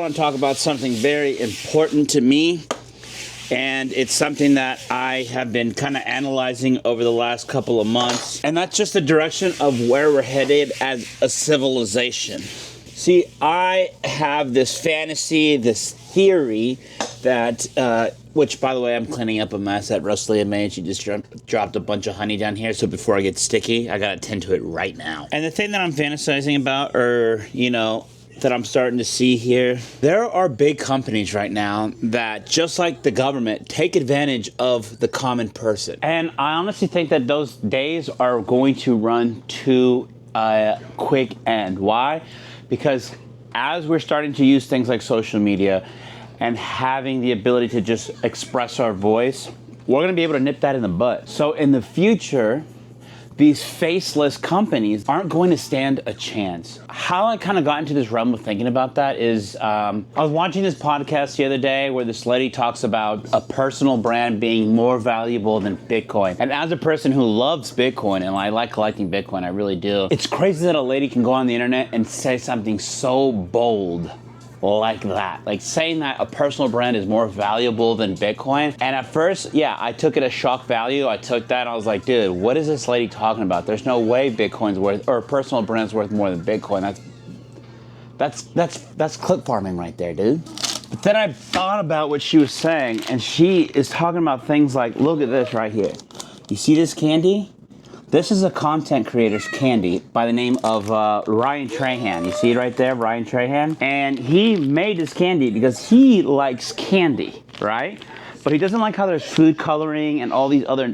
want to talk about something very important to me. And it's something that I have been kind of analyzing over the last couple of months. And that's just the direction of where we're headed as a civilization. See, I have this fantasy, this theory that, which by the way, I'm cleaning up a mess that Rosalia made. She just dropped a bunch of honey down here. So before I get sticky, I got to tend to it right now. And the thing that I'm fantasizing about, that I'm starting to see here, there are big companies right now that, just like the government, take advantage of the common person. And I honestly think that those days are going to run to a quick end. Why? Because as we're starting to use things like social media and having the ability to just express our voice, we're gonna be able to nip that in the bud. So in the future, these faceless companies aren't going to stand a chance. How I kind of got into this realm of thinking about that is, I was watching this podcast the other day where this lady talks about a personal brand being more valuable than Bitcoin. And as a person who loves Bitcoin, and I like collecting Bitcoin, I really do, it's crazy that a lady can go on the internet and say something so bold like that, like saying that a personal brand is more valuable than Bitcoin. And at first, yeah, I took it as shock value. I took that and I was like, dude, what is this lady talking about? There's no way Bitcoin's worth, or a personal brand's worth more than Bitcoin. That's clip farming right there, dude. But then I thought about what she was saying, and she is talking about things like, look at this right here. You see this candy? This is a content creator's candy by the name of Ryan Trahan. You see it right there, Ryan Trahan? And he made this candy because he likes candy, right? But he doesn't like how there's food coloring and all these other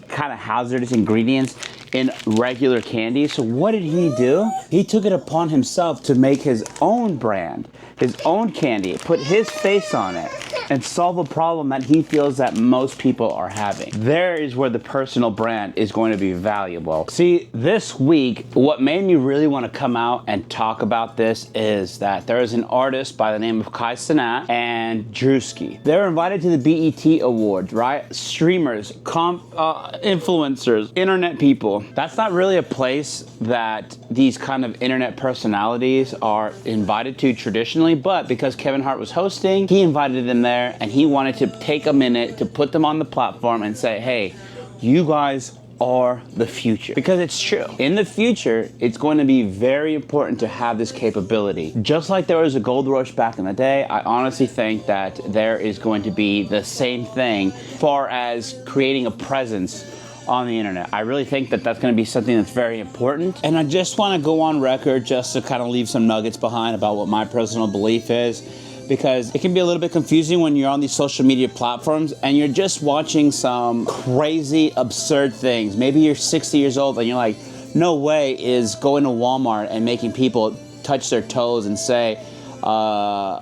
kind of hazardous ingredients in regular candy. So what did he do? He took it upon himself to make his own brand, his own candy, put his face on it, and solve a problem that he feels that most people are having. There is where the personal brand is going to be valuable. See, this week, what made me really want to come out and talk about this is that there is an artist by the name of Kai Cenat and Drewski. They're invited to the BET Awards, right? Streamers, influencers, internet people. That's not really a place that these kind of internet personalities are invited to traditionally, but because Kevin Hart was hosting, he invited them there, and he wanted to take a minute to put them on the platform and say, hey, you guys are the future. Because it's true. In the future, it's going to be very important to have this capability. Just like there was a gold rush back in the day, I honestly think that there is going to be the same thing as far as creating a presence on the internet. I really think that that's going to be something that's very important. And I just want to go on record just to kind of leave some nuggets behind about what my personal belief is, because it can be a little bit confusing when you're on these social media platforms and you're just watching some crazy, absurd things. Maybe you're 60 years old and you're like, no way is going to Walmart and making people touch their toes and say, but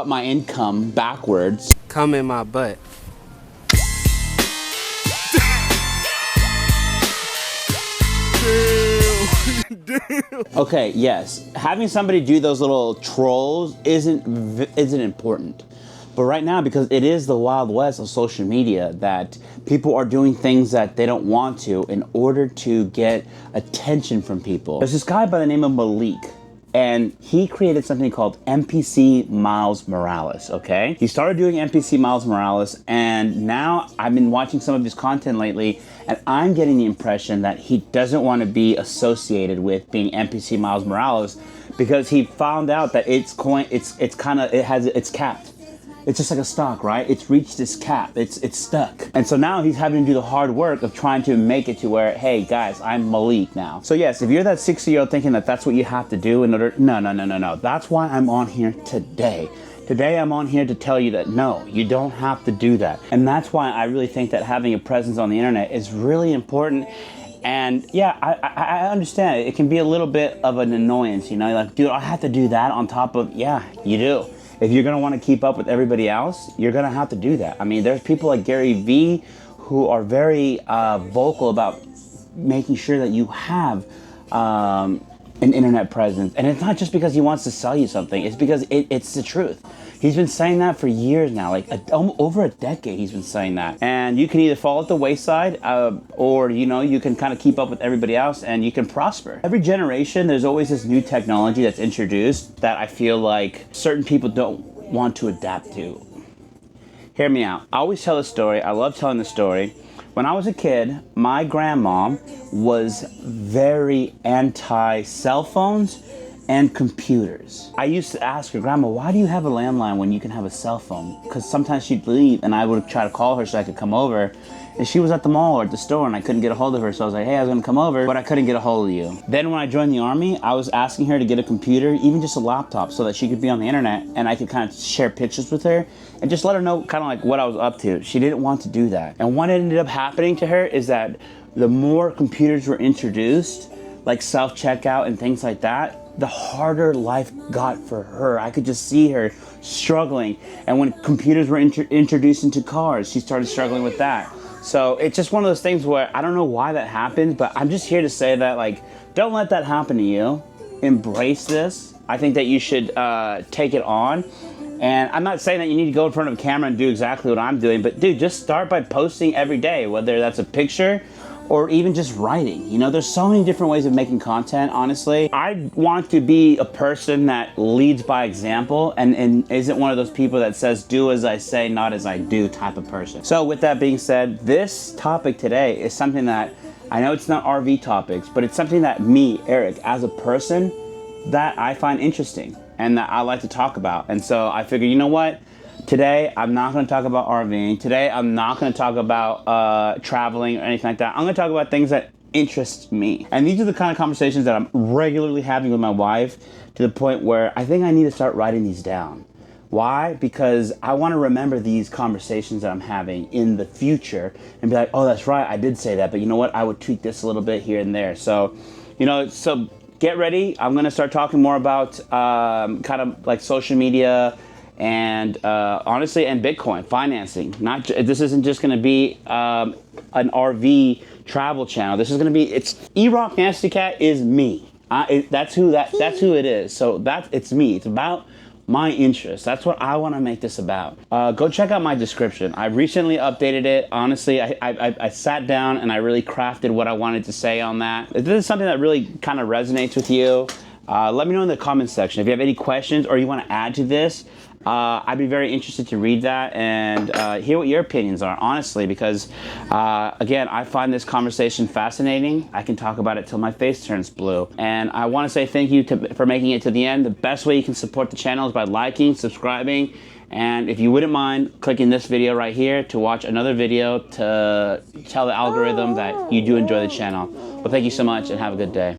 my income backwards. Come in my butt. Okay, yes, having somebody do those little trolls isn't important. But right now, because it is the Wild West of social media, that people are doing things that they don't want to in order to get attention from people. There's this guy by the name of Malik, and he created something called NPC Miles Morales, okay? He started doing NPC Miles Morales, and now I've been watching some of his content lately, and I'm getting the impression that he doesn't want to be associated with being NPC Miles Morales because he found out that it's capped. It's just like a stock, right? It's reached its cap. It's stuck. And so now he's having to do the hard work of trying to make it to where, hey guys, I'm Malik now. So yes, if you're that 60-year-old thinking that that's what you have to do in order, no. That's why I'm on here today. Today I'm on here to tell you that no, you don't have to do that. And that's why I really think that having a presence on the internet is really important. And yeah, I understand it can be a little bit of an annoyance, you know, like, dude, I have to do that on top of, yeah, you do. If you're gonna wanna keep up with everybody else, you're gonna have to do that. I mean, there's people like Gary Vee who are very vocal about making sure that you have an internet presence. And it's not just because he wants to sell you something, it's because it's the truth. He's been saying that for years now, like over a decade he's been saying that. And you can either fall at the wayside or, you know, you can kind of keep up with everybody else and you can prosper. Every generation, there's always this new technology that's introduced that I feel like certain people don't want to adapt to. Hear me out. I always tell a story. I love telling the story. When I was a kid, my grandma was very anti-cell phones and computers. I used to ask her, Grandma, why do you have a landline when you can have a cell phone? Because sometimes she'd leave and I would try to call her so I could come over. And she was at the mall or at the store and I couldn't get a hold of her. So I was like, hey, I was gonna come over, but I couldn't get a hold of you. Then when I joined the Army, I was asking her to get a computer, even just a laptop, so that she could be on the internet and I could kind of share pictures with her and just let her know kind of like what I was up to. She didn't want to do that. And what ended up happening to her is that the more computers were introduced, like self-checkout and things like that, the harder life got for her. I could just see her struggling. And when computers were introduced into cars, she started struggling with that. So it's just one of those things where I don't know why that happened, but I'm just here to say that, like, don't let that happen to you. Embrace this. I think that you should take it on. And I'm not saying that you need to go in front of a camera and do exactly what I'm doing, but dude, just start by posting every day, whether that's a picture or even just writing. You know, there's so many different ways of making content, honestly. I want to be a person that leads by example and isn't one of those people that says, do as I say, not as I do type of person. So with that being said, this topic today is something that, I know it's not RV topics, but it's something that me, Eric, as a person, that I find interesting and that I like to talk about. And so I figured, you know what? Today, I'm not going to talk about RVing. Today, I'm not going to talk about traveling or anything like that. I'm going to talk about things that interest me. And these are the kind of conversations that I'm regularly having with my wife, to the point where I think I need to start writing these down. Why? Because I want to remember these conversations that I'm having in the future and be like, oh, that's right, I did say that, but you know what? I would tweak this a little bit here and there. So, you know, so get ready. I'm going to start talking more about kind of like social media, and honestly, and Bitcoin financing. This isn't just going to be an RV travel channel. This is going to be, it's E-Rock Nasty Cat is me. That's who it is. So it's me. It's about my interests. That's what I want to make this about. Go check out my description. I recently updated it. Honestly, I sat down and I really crafted what I wanted to say on that. If this is something that really kind of resonates with you, let me know in the comments section. If you have any questions or you want to add to this, I'd be very interested to read that and hear what your opinions are, honestly, because again, I find this conversation fascinating. I can talk about it till my face turns blue. And I want to say thank you for making it to the end. The best way you can support the channel is by liking, subscribing, and if you wouldn't mind clicking this video right here to watch another video to tell the algorithm that you do enjoy the channel. Well, thank you so much and have a good day.